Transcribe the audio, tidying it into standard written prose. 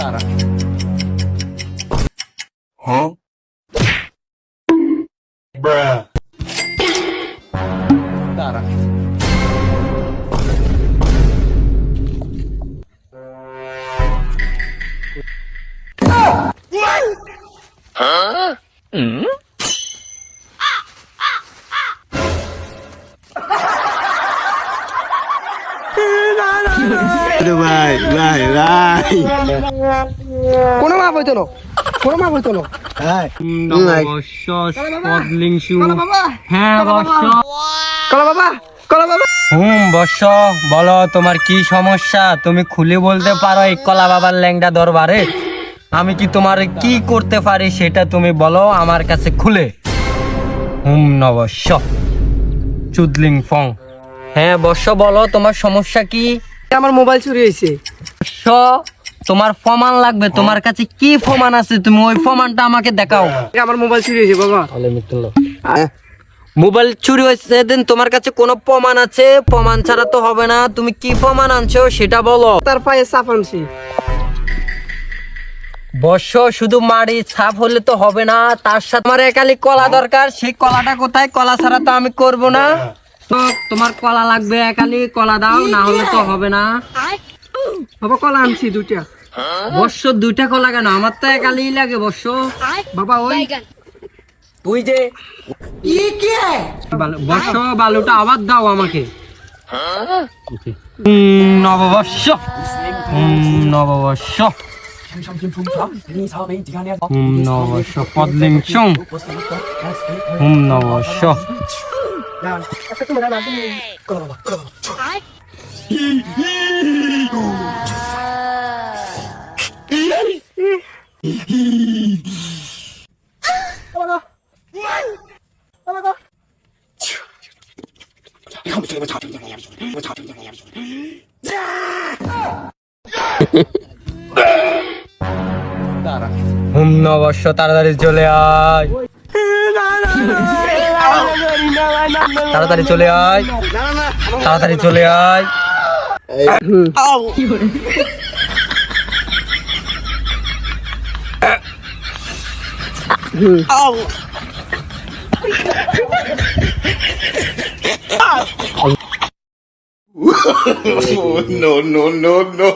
Cara. Huh? Bruh. Cara. ভাই ভাই ভাই কোনো মাপ হইতো না, কোনো মাপ হইতো না। নববর্ষ পদলিংশু। হ্যাঁ বর্ষ। কলা বাবা, কলা বাবা। বর্ষ বলো তোমার কি সমস্যা, তুমি খুলে বলতে পারো এই কলা বাবার ল্যাংড়া দরবারে। আমি কি তোমার কি করতে পারি সেটা তুমি বলো আমার কাছে খুলে। নববর্ষ চুদলিং ফং। হ্যাঁ বর্ষ বলো তোমার সমস্যা কি। আমার মোবাইল চুরি হয়েছে। বর্ষ তোমার প্রমাণ লাগবে, তোমার কাছে কি প্রমাণ আছে তুমি ওই প্রমাণটা আমাকে দেখাও। আমার মোবাইল চুরি হয়েছে বাবা। মোবাইল চুরি হয়েছে দিন তোমার কাছে কোনো প্রমাণ আছে? প্রমাণ ছাড়া তো হবে না, তুমি কি প্রমাণ আনছো সেটা বলো। তার পায়ে চাপ আনছি। বর্ষ শুধু মাড়ি ছাপ হলে তো হবে না, তার সাথে আমার একালি কলা দরকার। সেই কলাটা কোথায়? কলা ছাড়া তো আমি করব না। তো তোমার কলা লাগবে, একালি কলা দাও, না হলে তো হবে না। বাবা কলা আনছি দুইটা। বর্ষ দুইটা কলা কেন? আমার তো একালি লাগে বর্ষ। বাবা ওই তুই যে বর্ষ বালুটা আবার দাও আমাকে। নববর্ষ নববর্ষ নববর্ষ পদলিংশং নববর্ষ। Cara. নববর্ষ তাড়াতাড়ি চলে আয়, তাড়াতাড়ি চলে আয়, তাড়াতাড়ি চলে আয়। No, no, no, no.